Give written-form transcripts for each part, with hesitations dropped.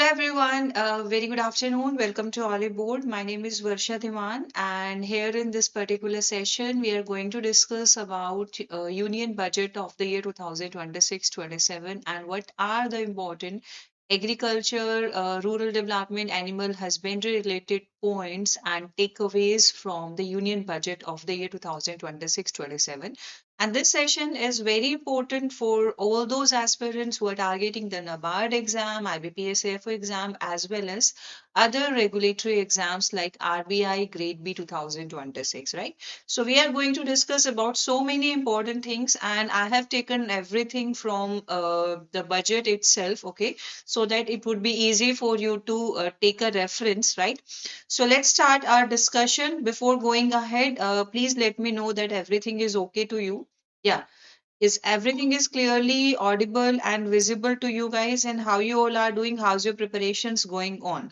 Hello everyone, very good afternoon. Welcome to Oliveboard. My name is Varsha Dhiman, and here in this particular session, we are going to discuss about Union Budget of the year 2026-27 and what are the important agriculture, rural development, animal husbandry related points and takeaways from the Union Budget of the year 2026-27. And this session is very important for all those aspirants who are targeting the NABARD exam, IBPSAFO exam, as well as other regulatory exams like RBI Grade B 2026, right? So we are going to discuss about so many important things, and I have taken everything from the budget itself, okay, so that it would be easy for you to take a reference, right? So let's start our discussion. Before going ahead, please let me know that everything is okay to you. Yeah. Is everything is clearly audible and visible to you guys, and how you all are doing? How's your preparations going on?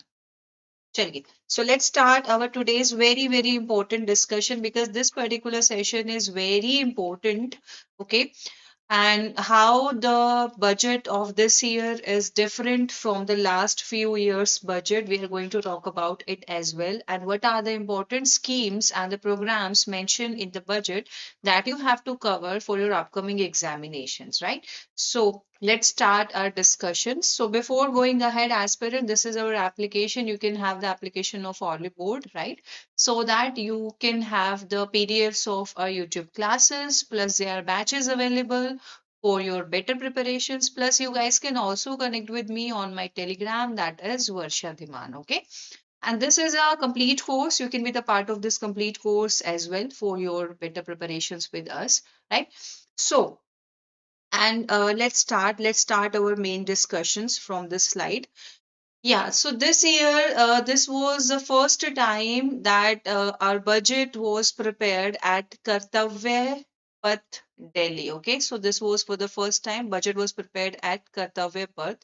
Chaliye. So let's start our today's very important discussion because this particular session is very important. Okay, and how the budget of this year is different from the last few years budget. We are going to talk about it as well, and what are the important schemes and the programs mentioned in the budget that you have to cover for your upcoming examinations, right? So let's start our discussion. So before going ahead, aspirant, this is our application. You can have the application of Oliveboard, right? So that you can have the PDFs of our YouTube classes, plus there are batches available for your better preparations. Plus, you guys can also connect with me on my Telegram, that is Varsha Dhiman. Okay. And this is a complete course. You can be the part of this complete course as well for your better preparations with us, right? So, and let's start our main discussions from this slide. Yeah, so this year, this was the first time that our budget was prepared at Kartavya Path, Delhi. Okay, so this was for the first time budget was prepared at Kartavya Path.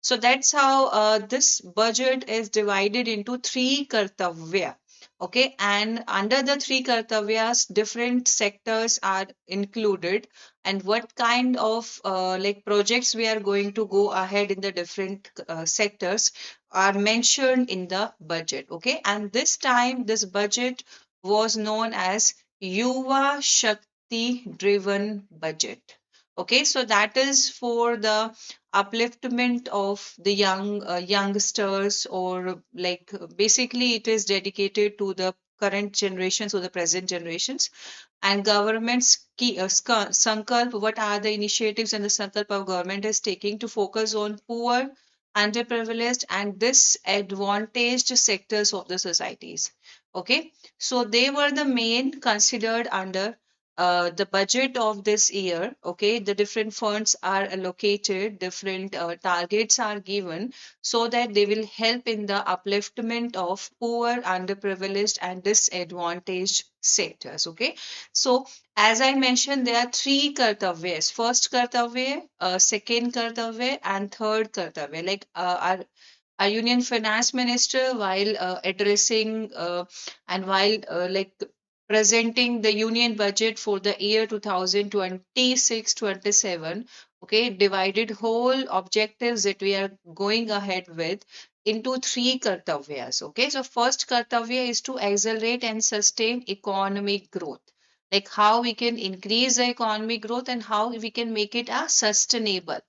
So that's how this budget is divided into three Kartavya. Okay, and under the three Kartavyas, different sectors are included, and what kind of like projects we are going to go ahead in the different sectors are mentioned in the budget. Okay, and this time this budget was known as Yuva Shakti driven budget. Okay, so that is for the upliftment of the youngsters, or like basically it is dedicated to the current generations or the present generations, and government's key sankalp, what are the initiatives and the sankalp of government is taking to focus on poor, underprivileged and disadvantaged sectors of the societies. Okay, so they were the main considered under the budget of this year. Okay, the different funds are allocated, different targets are given so that they will help in the upliftment of poor, underprivileged and disadvantaged sectors. Okay, so as I mentioned, there are three kartavyas. First kartavya, second kartavya, and third kartavya. Like our Union Finance Minister, while addressing and while like presenting the Union budget for the year 2026-27, okay, divided whole objectives that we are going ahead with into three kartavyas. Okay, so first kartavya is to accelerate and sustain economic growth, like how we can increase the economic growth and how we can make it a sustainable.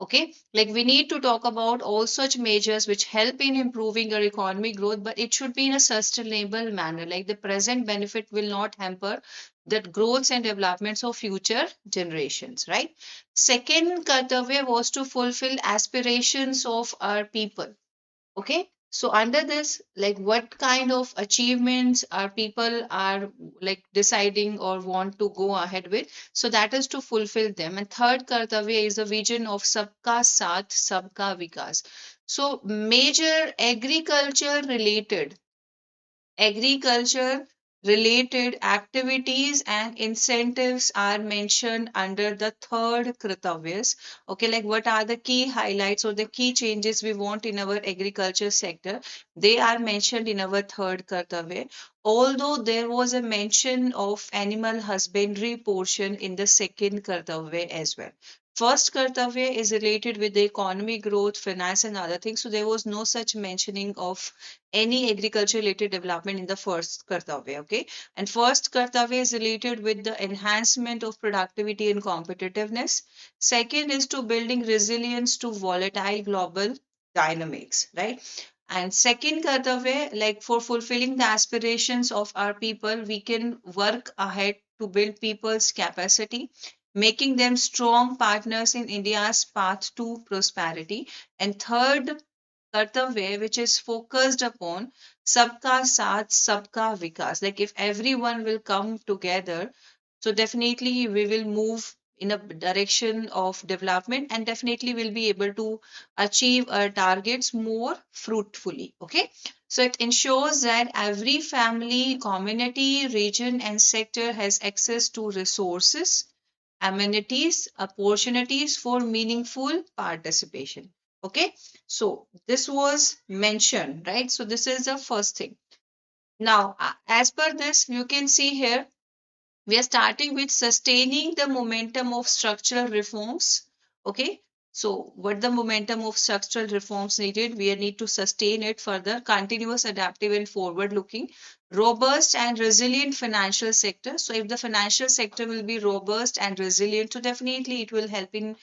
Okay, like we need to talk about all such measures which help in improving our economic growth, but it should be in a sustainable manner. Like the present benefit will not hamper the growths and developments of future generations, right? Second kartavya was to fulfill aspirations of our people. Okay, so under this, like what kind of achievements our people are like deciding or want to go ahead with, so that is to fulfill them. And third kartavya is a vision of sabka saath sabka vikas. So major agriculture related activities and incentives are mentioned under the third kritavyas. Okay, like what are the key highlights or the key changes we want in our agriculture sector, they are mentioned in our third kartavya, although there was a mention of animal husbandry portion in the second kartavya as well. First kartavya is related with the economy growth, finance, and other things. So there was no such mentioning of any agriculture related development in the first kartavya. Okay. And first kartavya is related with the enhancement of productivity and competitiveness. Second is to building resilience to volatile global dynamics, right? And second kartavya, like for fulfilling the aspirations of our people, we can work ahead to build people's capacity, making them strong partners in India's path to prosperity. And third, Kartavya, which is focused upon Sabka Saath, Sabka Vikas. Like if everyone will come together, so definitely we will move in a direction of development and definitely will be able to achieve our targets more fruitfully. Okay. So it ensures that every family, community, region, and sector has access to resources, amenities, opportunities for meaningful participation. Okay, so this was mentioned, right? So this is the first thing. Now, as per this, you can see here we are starting with sustaining the momentum of structural reforms. Okay, so what the momentum of structural reforms needed, we need to sustain it further. Continuous, adaptive, and forward looking, robust and resilient financial sector. So if the financial sector will be robust and resilient, so definitely it will help in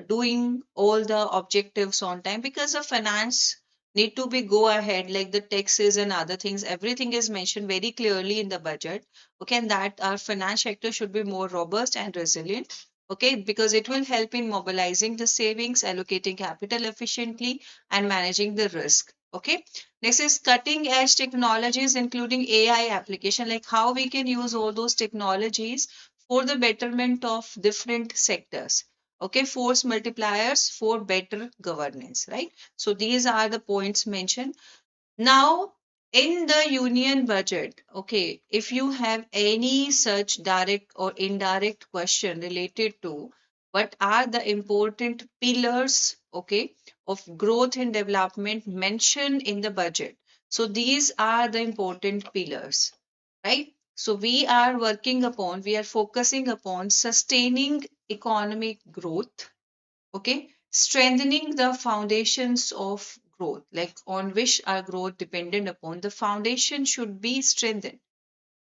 doing all the objectives on time, because the finance need to be go ahead, like the taxes and other things, everything is mentioned very clearly in the budget. Okay, and that our finance sector should be more robust and resilient. Okay, because it will help in mobilizing the savings, allocating capital efficiently, and managing the risk. Okay, next is cutting edge technologies including AI application, like how we can use all those technologies for the betterment of different sectors. Okay, force multipliers for better governance, right? So these are the points mentioned. Now, in the union budget, okay, if you have any such direct or indirect question related to what are the important pillars, okay, of growth and development mentioned in the budget. So these are the important pillars, right? So we are focusing upon sustaining economic growth, okay, strengthening the foundations of growth, like on which our growth dependent upon, the foundation should be strengthened.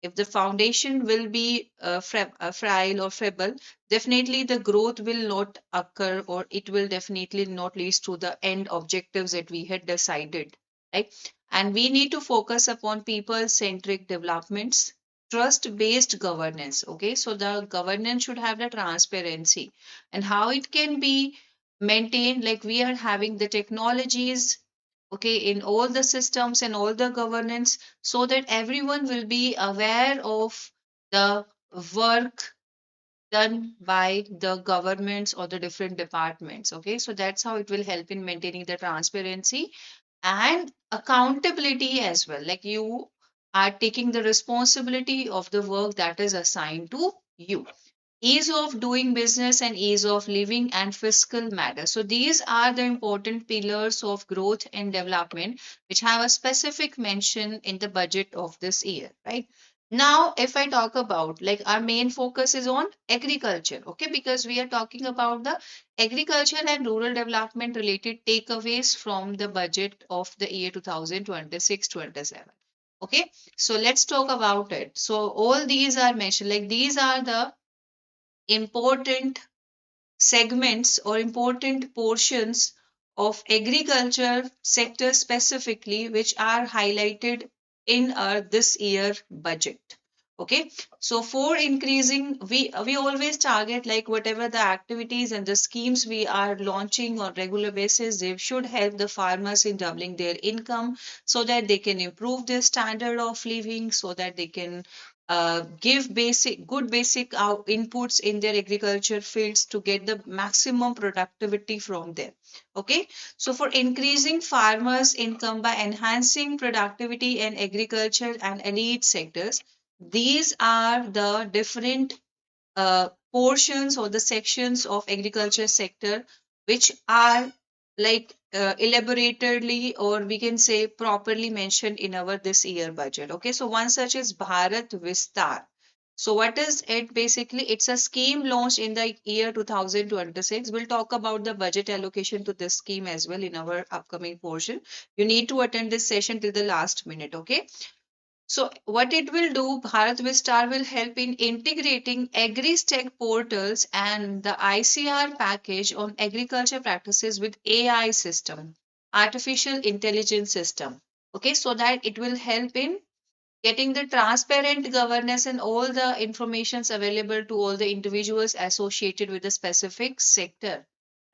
If the foundation will be frail or feeble, definitely the growth will not occur, or it will definitely not lead to the end objectives that we had decided, right? And we need to focus upon people centric developments, trust based governance. Okay, so the governance should have the transparency, and how it can be maintained, like we are having the technologies, okay, in all the systems and all the governance, so that everyone will be aware of the work done by the governments or the different departments. Okay, so that's how it will help in maintaining the transparency and accountability as well. Like you are taking the responsibility of the work that is assigned to you. Ease of doing business and ease of living and fiscal matters. So these are the important pillars of growth and development which have a specific mention in the budget of this year, right? Now, if I talk about, like, our main focus is on agriculture, okay, because we are talking about the agriculture and rural development related takeaways from the budget of the year 2026-27. Okay, so let's talk about it. So all these are mentioned, like these are the important segments or important portions of agriculture sector specifically, which are highlighted in our this year budget. Okay, so for increasing, we always target, like whatever the activities and the schemes we are launching on regular basis, they should help the farmers in doubling their income, so that they can improve their standard of living, so that they can give good basic inputs in their agriculture fields to get the maximum productivity from them. Okay, so for increasing farmers income by enhancing productivity in agriculture and elite sectors, these are the different portions or the sections of agriculture sector which are, like, elaboratedly, or we can say properly mentioned in our this year budget. Okay, so one such is Bharat Vistar. So what is it basically? It's a scheme launched in the year 2026. We'll talk about the budget allocation to this scheme as well in our upcoming portion. You need to attend this session till the last minute, okay? So what it will do, Bharat Vistar will help in integrating agri-tech portals and the ICR package on agriculture practices with AI system, artificial intelligence system. Okay, so that it will help in getting the transparent governance and all the informations available to all the individuals associated with the specific sector,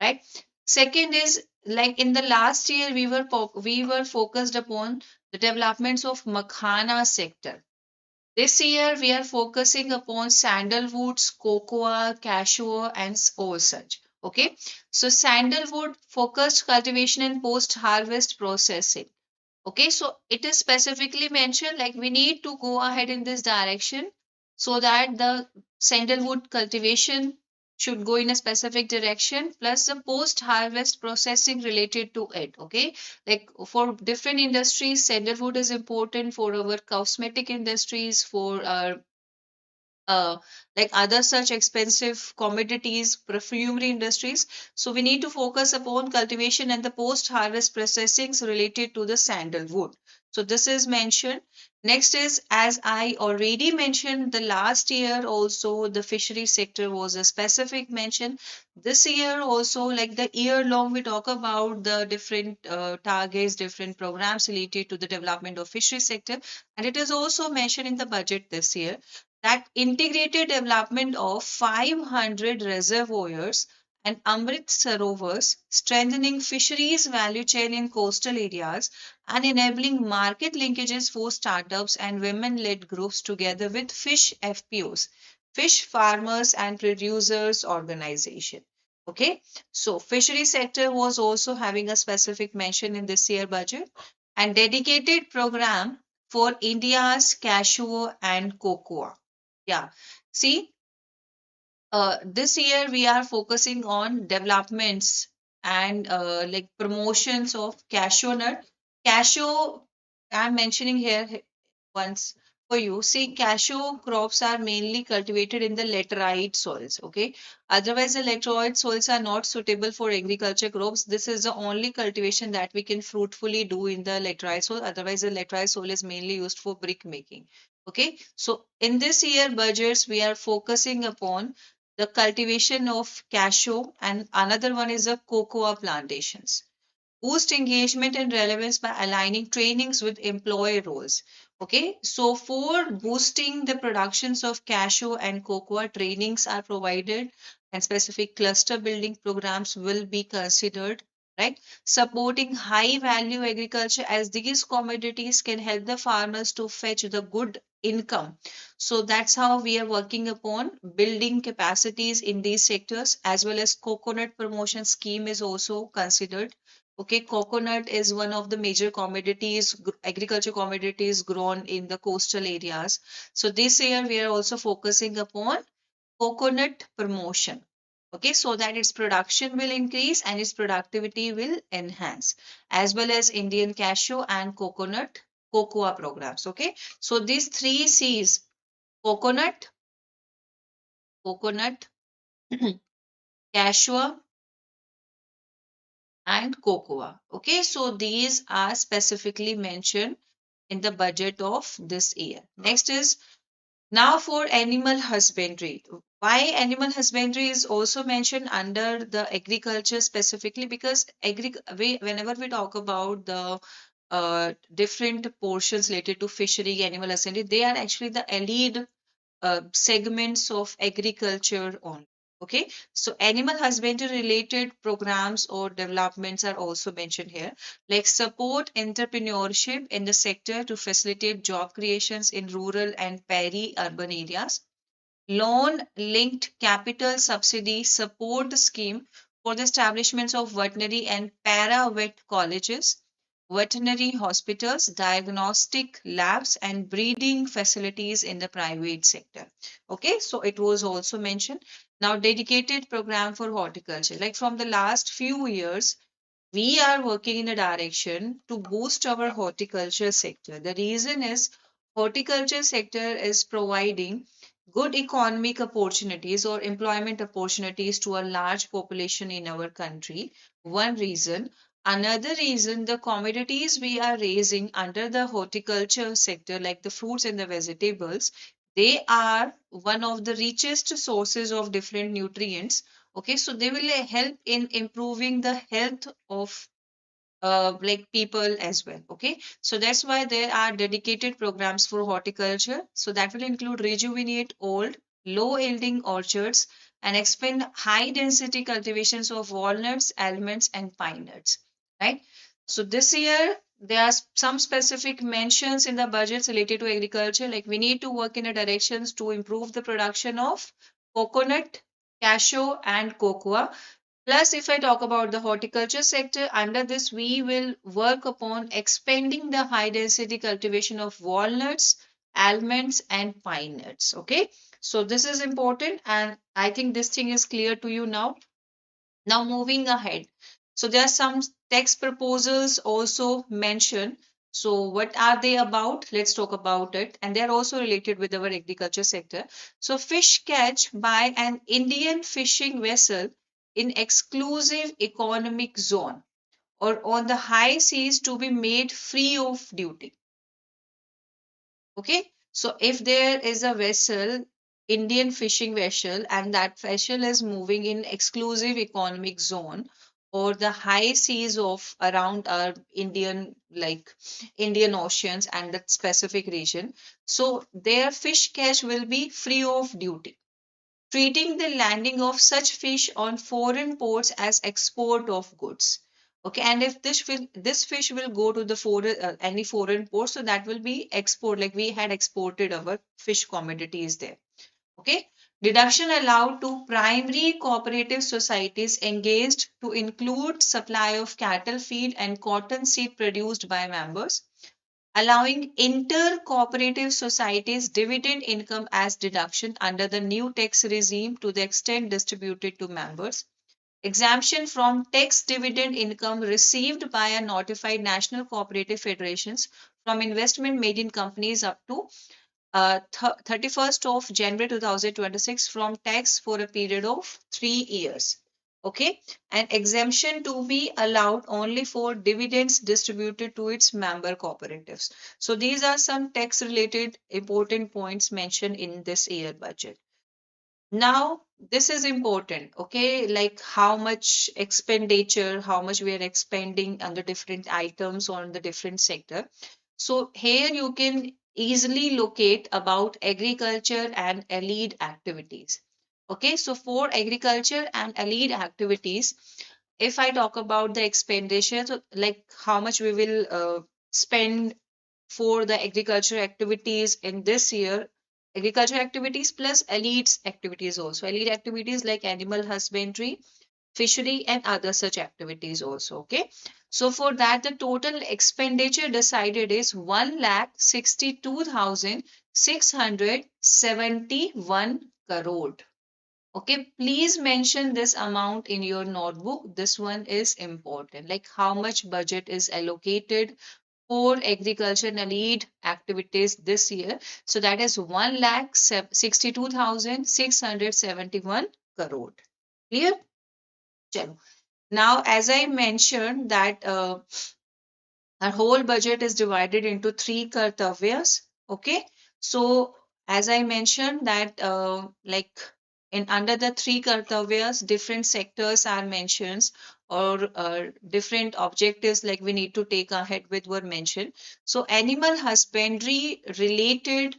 right? Second is, like in the last year we were focused upon the developments of makhana sector. This year we are focusing upon sandalwoods, cocoa, cashew, and all such. Okay, so sandalwood focused cultivation and post harvest processing. Okay, so it is specifically mentioned like we need to go ahead in this direction so that the sandalwood cultivation should go in a specific direction, plus the post harvest processing related to it. Okay, like for different industries, sandalwood is important for our cosmetic industries, for our uh, like other such expensive commodities, perfumery industries. So we need to focus upon cultivation and the post-harvest processings related to the sandalwood. So this is mentioned. Next is, as I already mentioned, the last year also the fishery sector was a specific mention. This year also, like the year long, we talk about the different targets, different programs related to the development of fishery sector, and it is also mentioned in the budget this year that integrated development of 500 reservoirs and Amrit Sarovars, strengthening fisheries value chain in coastal areas and enabling market linkages for startups and women-led groups together with fish FPOs, fish farmers and producers organization. Okay, so fishery sector was also having a specific mention in this year budget and dedicated program for India's cashew and cocoa. Yeah. See, this year we are focusing on developments and like promotions of cashew nut. Cashew, I'm mentioning here once for you. See, cashew crops are mainly cultivated in the laterite soils. Okay. Otherwise, the laterite soils are not suitable for agriculture crops. This is the only cultivation that we can fruitfully do in the laterite soil. Otherwise, the laterite soil is mainly used for brick making. Okay. So in this year budgets, we are focusing upon the cultivation of cashew, and another one is the cocoa plantations. Boost engagement and relevance by aligning trainings with employee roles. Okay, so for boosting the productions of cashew and cocoa, trainings are provided and specific cluster building programs will be considered, right? Supporting high value agriculture, as these commodities can help the farmers to fetch the good income. So that's how we are working upon building capacities in these sectors, as well as coconut promotion scheme is also considered. Okay, coconut is one of the major commodities, agriculture commodities grown in the coastal areas. So this year we are also focusing upon coconut promotion. Okay, so that its production will increase and its productivity will enhance, as well as Indian cashew and cocoa programs. Okay, so these three C's: coconut, coconut, cashew, and cocoa. Okay, so these are specifically mentioned in the budget of this year. Next is now for animal husbandry. Why animal husbandry is also mentioned under the agriculture specifically? Because whenever we talk about the different portions related to fishery, animal husbandry, they are actually the allied segments of agriculture on. Okay, so animal husbandry related programs or developments are also mentioned here, like support entrepreneurship in the sector to facilitate job creations in rural and peri-urban areas. Loan linked capital subsidy support scheme for the establishments of veterinary and para-vet colleges, veterinary hospitals, diagnostic labs, and breeding facilities in the private sector. Okay, so it was also mentioned. Now, dedicated program for horticulture. Like from the last few years, we are working in a direction to boost our horticulture sector. The reason is horticulture sector is providing good economic opportunities or employment opportunities to a large population in our country. One reason. Another reason, the commodities we are raising under the horticulture sector, like the fruits and the vegetables, they are one of the richest sources of different nutrients. Okay, so they will help in improving the health of like people as well. Okay, so that's why there are dedicated programs for horticulture. So that will include rejuvenate old, low yielding orchards and expand high density cultivations of walnuts, almonds, and pine nuts. Right. So this year there are some specific mentions in the budgets related to agriculture. Like we need to work in a directions to improve the production of coconut, cashew, and cocoa. Plus, if I talk about the horticulture sector, under this we will work upon expanding the high density cultivation of walnuts, almonds, and pine nuts. Okay, so this is important, and I think this thing is clear to you now. Now, moving ahead. So, there are some text proposals also mentioned. So, what are they about? Let's talk about it. And they're also related with our agriculture sector. So, fish catch by an Indian fishing vessel in exclusive economic zone or on the high seas to be made free of duty. Okay, so if there is a vessel, Indian fishing vessel, and that vessel is moving in exclusive economic zone or the high seas of around our Indian, like Indian oceans and that specific region, so their fish catch will be free of duty, treating the landing of such fish on foreign ports as export of goods. Okay, and if this fish will go to the foreign any foreign port, so that will be export. Like we had exported our fish commodities there. Okay, deduction allowed to primary cooperative societies engaged to include supply of cattle feed and cotton seed produced by members, allowing inter-cooperative societies dividend income as deduction under the new tax regime to the extent distributed to members, exemption from tax dividend income received by a notified national cooperative federations from investment made in companies up to 31st of January 2026 from tax for a period of 3 years. Okay, and exemption to be allowed only for dividends distributed to its member cooperatives. So these are some tax related important points mentioned in this year budget. Now, this is important, okay? Like how much expenditure, how much we are expending on the different items on the different sector. So here you can easily locate about agriculture and allied activities. Okay, so for agriculture and allied activities, if I talk about the expenditure, so like how much we will spend for the agriculture activities in this year, agriculture activities plus elites activities also, elite activities like animal husbandry, fishery, and other such activities also. Okay, so for that the total expenditure decided is 1,62,671 crore. Okay, please mention this amount in your notebook. This one is important, like how much budget is allocated for agriculture and allied activities this year. So that is 1,62,671 crore. Clear? Chalo. Now, as I mentioned that our whole budget is divided into three kartavyas. Okay. So as I mentioned that like in under the three kartavyas, different sectors are mentioned or different objectives like we need to take ahead with were mentioned. So animal husbandry related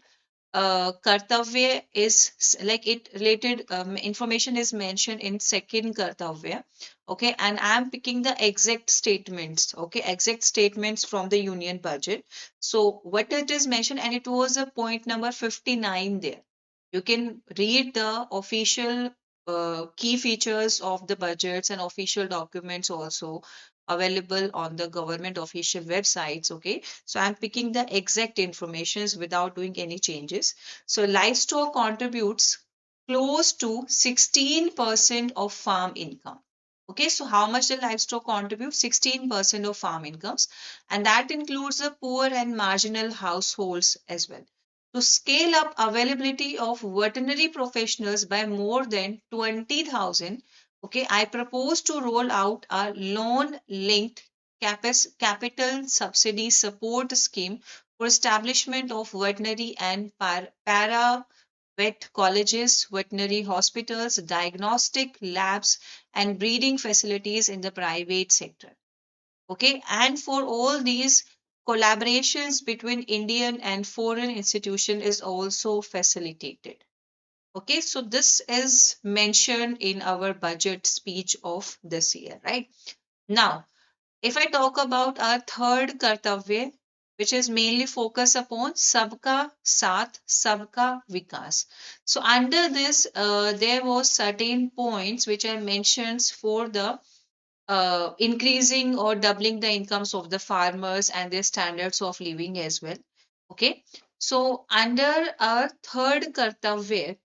kartavya is like it related information is mentioned in second kartavya. Okay, and I'm picking the exact statements. Okay, exact statements from the union budget. So what it is mentioned, and it was a point number 59 there. You can read the official key features of the budgets and official documents also available on the government official websites. Okay, so I'm picking the exact informations without doing any changes. So livestock contributes close to 16% of farm income. Okay, so how much the livestock contributes? 16% of farm incomes, and that includes the poor and marginal households as well. to scale up availability of veterinary professionals by more than 20,000. Okay, I propose to roll out a loan linked capital subsidy support scheme for establishment of veterinary and para vet colleges, veterinary hospitals, diagnostic labs, and breeding facilities in the private sector. Okay, and for all these, collaborations between Indian and foreign institution is also facilitated. Okay, so this is mentioned in our budget speech of this year, right? Now, if I talk about our third kartavya, which is mainly focus upon sabka saath, sabka vikas. So under this, there was certain points which are mentioned for the increasing or doubling the incomes of the farmers and their standards of living as well. Okay, so under our third kartavya,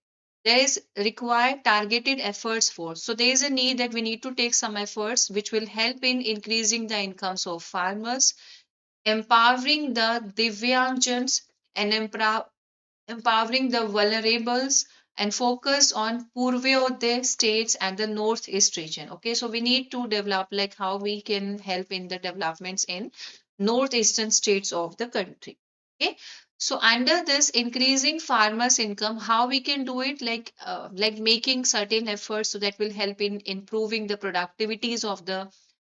there is required targeted efforts for. So there is a need that we need to take some efforts which will help in increasing the incomes of farmers, empowering the Divyangjans and empowering the vulnerables and focus on Purvoday states and the northeast region. Okay, so we need to develop like how we can help in the developments in northeastern states of the country. Okay, so under this increasing farmers income, how we can do it, like making certain efforts so that will help in improving the productivities of the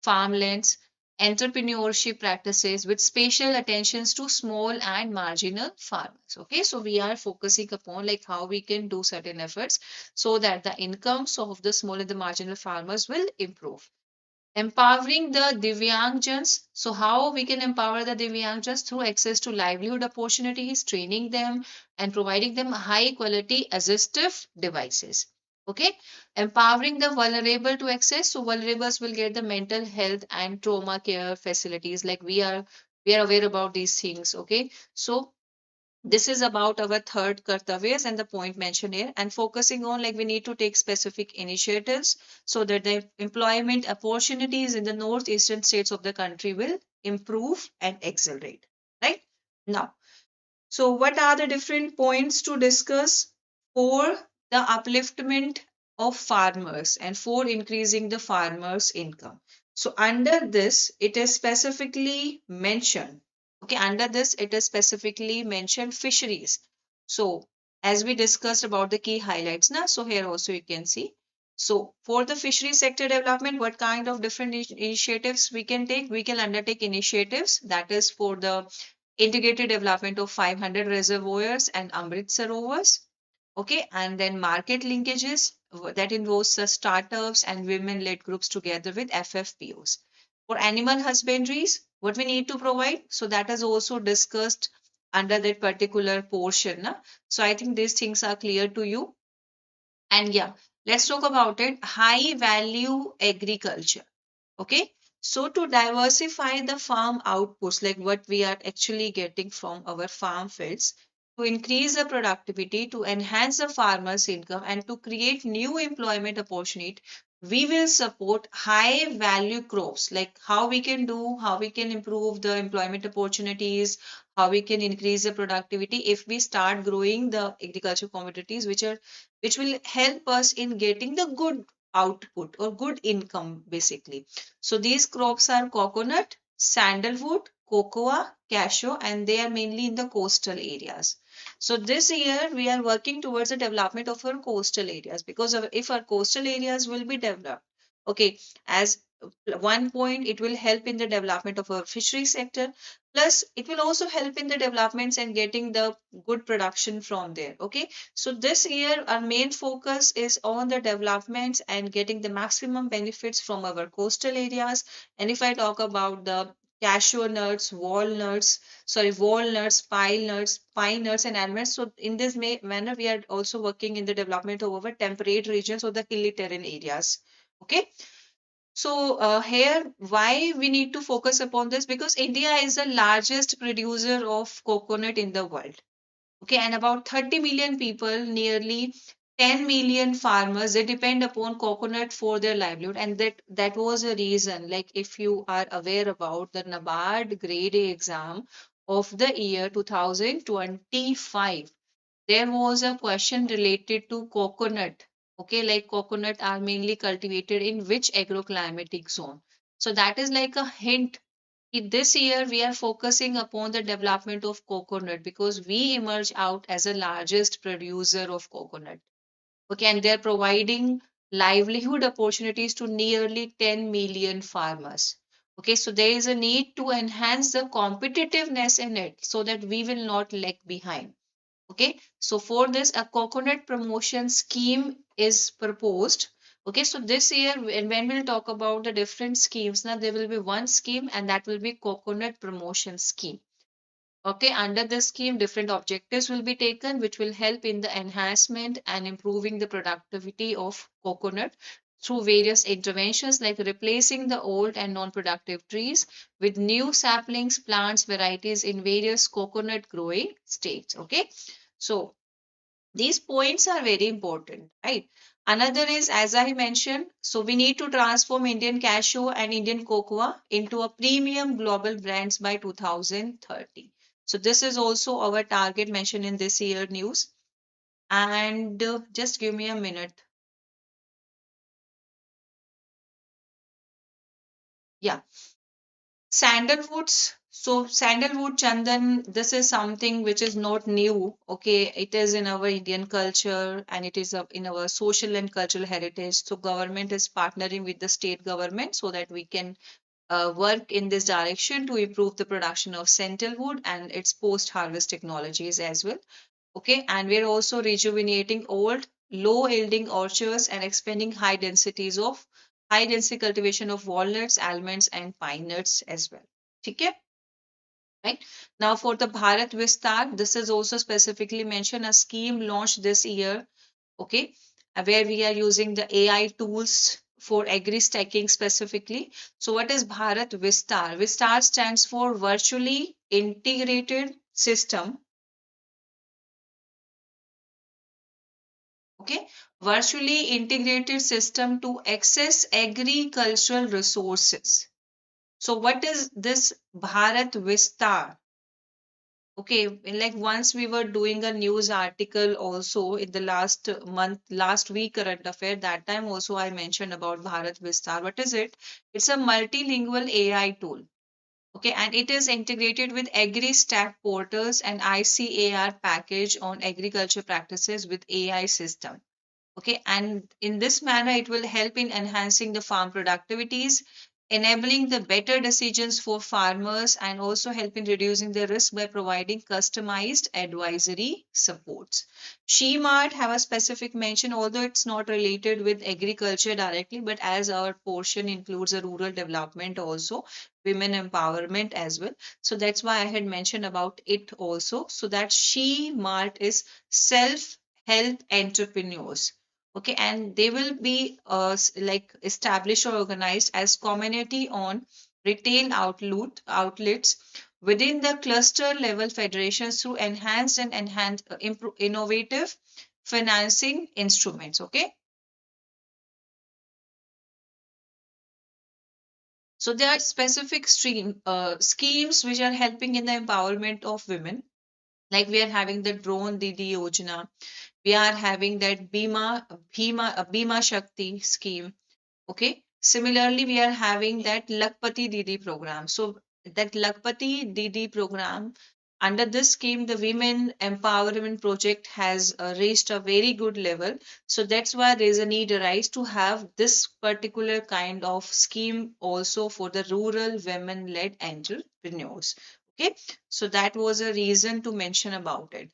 farmlands, entrepreneurship practices with special attentions to small and marginal farmers. Okay, so we are focusing upon like how we can do certain efforts so that the incomes of the small and the marginal farmers will improve. Empowering the Divyangjans. So, how we can empower the Divyangjans through access to livelihood opportunities, training them, and providing them high quality assistive devices. Okay, empowering the vulnerable to access. So, vulnerables will get the mental health and trauma care facilities. Like we are aware about these things. Okay, so this is about our third kartavyas and the point mentioned here, and focusing on like we need to take specific initiatives so that the employment opportunities in the northeastern states of the country will improve and accelerate, right? Now, so what are the different points to discuss for the upliftment of farmers and for increasing the farmers income? So under this it is specifically mentioned. Okay, under this it is specifically mentioned fisheries. So as we discussed about the key highlights now, so here also you can see. So for the fishery sector development, what kind of different initiatives we can take? We can undertake initiatives that is for the integrated development of 500 reservoirs and Amrit Sarovars. Okay, and then market linkages that involves the startups and women-led groups together with FFPOs. For animal husbandries, what we need to provide, so that is also discussed under that particular portion. Na? So I think these things are clear to you. And yeah, let's talk about it. High value agriculture. Okay, so to diversify the farm outputs, like what we are actually getting from our farm fields, to increase the productivity, to enhance the farmers' income, and to create new employment opportunity, we will support high value crops. Like how we can do, how we can improve the employment opportunities, how we can increase the productivity if we start growing the agriculture commodities, which will help us in getting the good output or good income basically. So these crops are coconut, sandalwood, cocoa, cashew, and they are mainly in the coastal areas. So this year we are working towards the development of our coastal areas, because if our coastal areas will be developed, okay, as one point it will help in the development of our fishery sector, plus it will also help in the developments and getting the good production from there. Okay, so this year our main focus is on the developments and getting the maximum benefits from our coastal areas. And if I talk about the cashew nuts, walnuts, pine nuts, and almonds. So in this manner, we are also working in the development of our temperate regions or the hilly terrain areas. Okay. So here, why we need to focus upon this? Because India is the largest producer of coconut in the world. Okay, and about 30 million people, nearly 10 million farmers, they depend upon coconut for their livelihood, and that was a reason. Like if you are aware about the NABARD Grade A exam, of the year 2025, there was a question related to coconut. Okay, like coconut are mainly cultivated in which agroclimatic zone? So that is like a hint. This year we are focusing upon the development of coconut because we emerge out as the largest producer of coconut. Okay, and they're providing livelihood opportunities to nearly 10 million farmers. Okay, so there is a need to enhance the competitiveness in it so that we will not lag behind. Okay, so for this, a coconut promotion scheme is proposed. Okay, so this year, when we'll talk about the different schemes, now there will be one scheme, and that will be coconut promotion scheme. Okay, under this scheme, different objectives will be taken, which will help in the enhancement and improving the productivity of coconut through various interventions like replacing the old and non-productive trees with new saplings, plants, varieties in various coconut growing states. Okay, so these points are very important, right? Another is, as I mentioned, so we need to transform Indian cashew and Indian cocoa into a premium global brands by 2030. So this is also our target mentioned in this year news. And just give me a minute. Yeah. Sandalwoods. So sandalwood, Chandan, this is something which is not new. Okay, it is in our Indian culture and it is in our social and cultural heritage. So government is partnering with the state government so that we can work in this direction to improve the production of sandalwood and its post-harvest technologies as well. Okay, and we're also rejuvenating old, low-yielding orchards and expanding high density cultivation of walnuts, almonds, and pine nuts as well. Okay, right? Now for the Bharat Vistar, this is also specifically mentioned a scheme launched this year. Okay, where we are using the AI tools for agri stacking specifically. So what is Bharat Vistar? Vistar stands for virtually integrated system. Okay, virtually integrated system to access agricultural resources. So what is this Bharat Vistar? Okay, like once we were doing a news article also in the last month, last week current affair, that time also I mentioned about Bharat Vistar. What is it? It's a multilingual AI tool. Okay, and it is integrated with AgriStack portals and ICAR package on agriculture practices with AI system. Okay, and in this manner, it will help in enhancing the farm productivities, enabling the better decisions for farmers, and also help in reducing the risk by providing customized advisory supports. She-Mart have a specific mention, although it's not related with agriculture directly, but as our portion includes a rural development also, women empowerment as well. So that's why I had mentioned about it also. So that She-Mart is self-help entrepreneurs. Okay, and they will be like established or organized as community on retail outlets within the cluster level federations through enhanced innovative financing instruments. Okay, so there are specific schemes which are helping in the empowerment of women, like we are having the drone Didi Yojana, we are having that Bhima Shakti scheme. Okay. Similarly, we are having that Lakpati Didi program. So that Lakpati Didi program, under this scheme, the women empowerment project has reached a very good level. So that's why there is a need arise to have this particular kind of scheme also for the rural women-led entrepreneurs. Okay, so that was a reason to mention about it.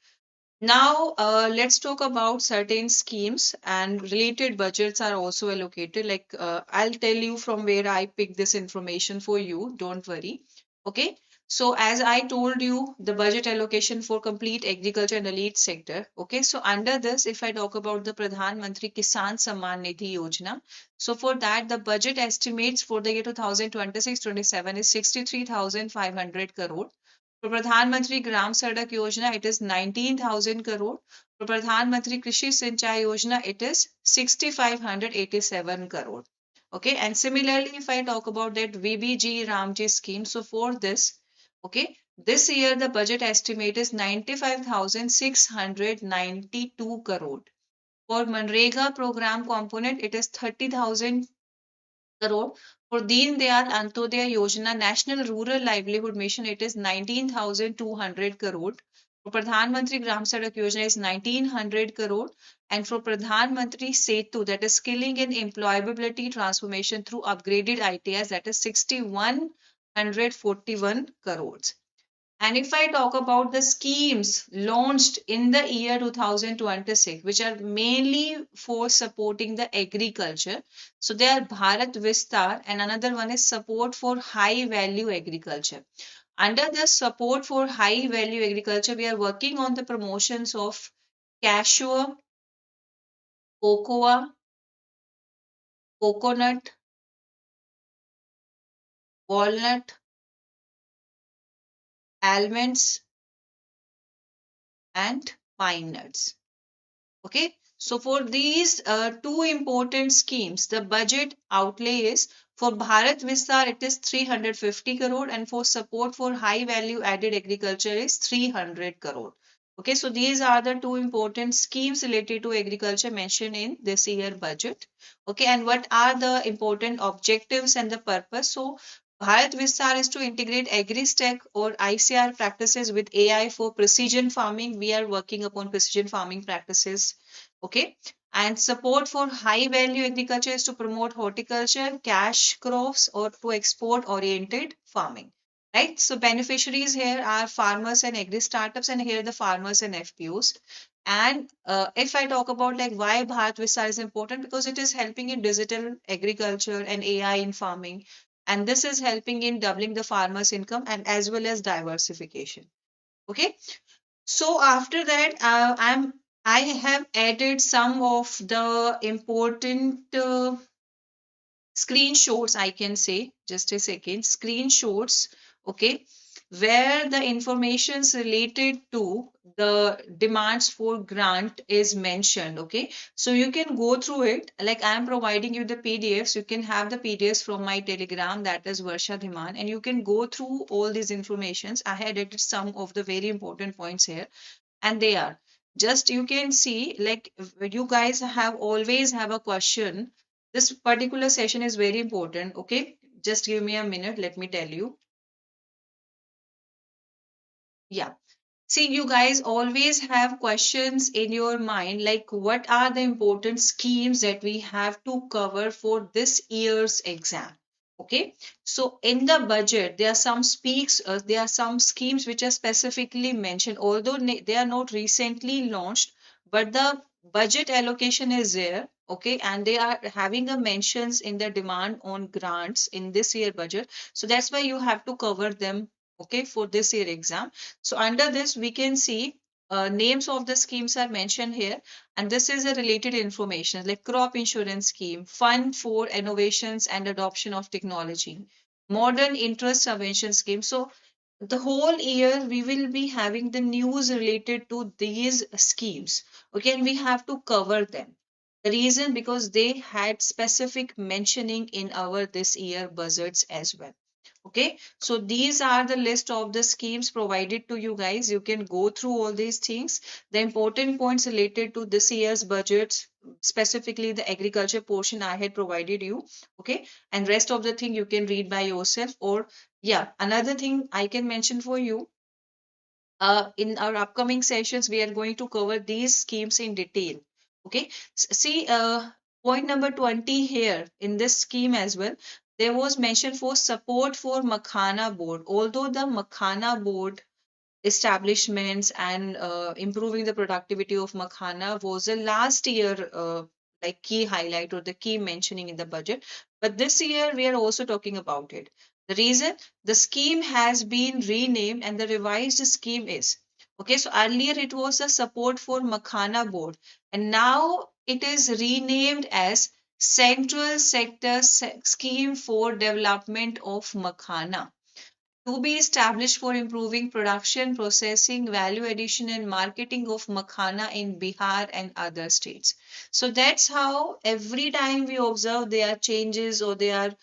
Now, let's talk about certain schemes and related budgets are also allocated. Like, I'll tell you from where I picked this information for you. Don't worry. Okay. So, as I told you, the budget allocation for complete agriculture and elite sector. Okay. So, under this, if I talk about the Pradhan Mantri Kisan Samman Nidhi Yojana, so for that, the budget estimates for the year 2026-27 is 63,500 crore. For Pradhan Mantri Gram Sadak Yojana, it is 19,000 crore. For Pradhan Mantri Krishi Sinchai Yojana, it is 6,587 crore. Okay, and similarly, if I talk about that VBG Ramji scheme, so for this, okay, This year, the budget estimate is 95,692 crore. For Manrega program component, it is 30,000 crore. For Deen Dayal Antyodaya Yojana National Rural Livelihood Mission, it is 19,200 crore. For Pradhan Mantri Gram Sadak Yojana is 1,900 crore. And for Pradhan Mantri Setu, that is skilling and employability transformation through upgraded ITIs, that is 6,141 crores. And if I talk about the schemes launched in the year 2026, which are mainly for supporting the agriculture, so they are Bharat Vistar and another one is support for high value agriculture. Under the support for high value agriculture, we are working on the promotions of cashew, cocoa, coconut, walnut, almonds, and pine nuts. Okay, so for these two important schemes, the budget outlay is for Bharat Vistar, it is 350 crore, and for support for high value added agriculture is 300 crore. Okay, so these are the two important schemes related to agriculture mentioned in this year budget. Okay, and what are the important objectives and the purpose? So Bharat Vistar is to integrate agri-tech or ICR practices with AI for precision farming. We are working upon precision farming practices. Okay. And support for high value agriculture is to promote horticulture, cash crops, or to export oriented farming. Right. So beneficiaries here are farmers and agri startups, and here the farmers and FPOs. And if I talk about like why Bharat Vistar is important, because it is helping in digital agriculture and AI in farming, and this is helping in doubling the farmers' income and as well as diversification. Okay, so after that, I have added some of the important screenshots, I can say, just a second, screenshots, okay, where the informations related to the demands for grant is mentioned, okay. So you can go through it, like I am providing you the PDFs, you can have the PDFs from my Telegram, that is Varsha Dhiman, and you can go through all these informations. I had added some of the very important points here, and they are just you can see like if you guys have always have a question, this particular session is very important. Okay, just give me a minute, let me tell you. Yeah, see, you guys always have questions in your mind like what are the important schemes that we have to cover for this year's exam. Okay, so in the budget, there are some schemes which are specifically mentioned, although they are not recently launched, but the budget allocation is there. Okay, and they are having a mentions in the demand on grants in this year budget. So that's why you have to cover them. Okay, for this year exam. So under this, we can see names of the schemes are mentioned here, and this is a related information like crop insurance scheme, fund for innovations and adoption of technology, modern interest subvention scheme. So the whole year we will be having the news related to these schemes. Okay, and we have to cover them. The reason because they had specific mentioning in our this year budgets as well. Okay, so these are the list of the schemes provided to you guys. You can go through all these things. The important points related to this year's budgets, specifically the agriculture portion I had provided you. Okay, and rest of the thing you can read by yourself. Or yeah, another thing I can mention for you. In our upcoming sessions, we are going to cover these schemes in detail. Okay, see, point number 20 here in this scheme as well. There was mention for support for Makhana board. Although the Makhana board establishments and improving the productivity of Makhana was the last year like key highlight or the key mentioning in the budget. But this year we are also talking about it. The reason the scheme has been renamed and the revised scheme is okay. So earlier it was a support for Makhana board, and now it is renamed as Central Sector Scheme for Development of Makhana to be established for improving production, processing, value addition, and marketing of makhana in Bihar and other states. So that's how every time we observe there are changes or there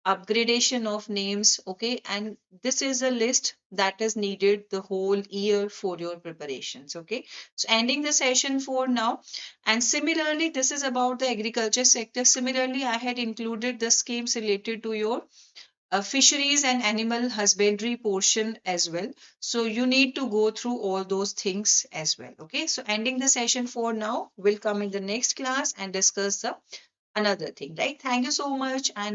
are upgradation of names. Okay, and this is a list that is needed the whole year for your preparations. Okay, so ending the session for now. And similarly, this is about the agriculture sector. Similarly, I had included the schemes related to your fisheries and animal husbandry portion as well. So you need to go through all those things as well. Okay, so ending the session for now. We'll come in the next class and discuss the another thing, right? Thank you so much and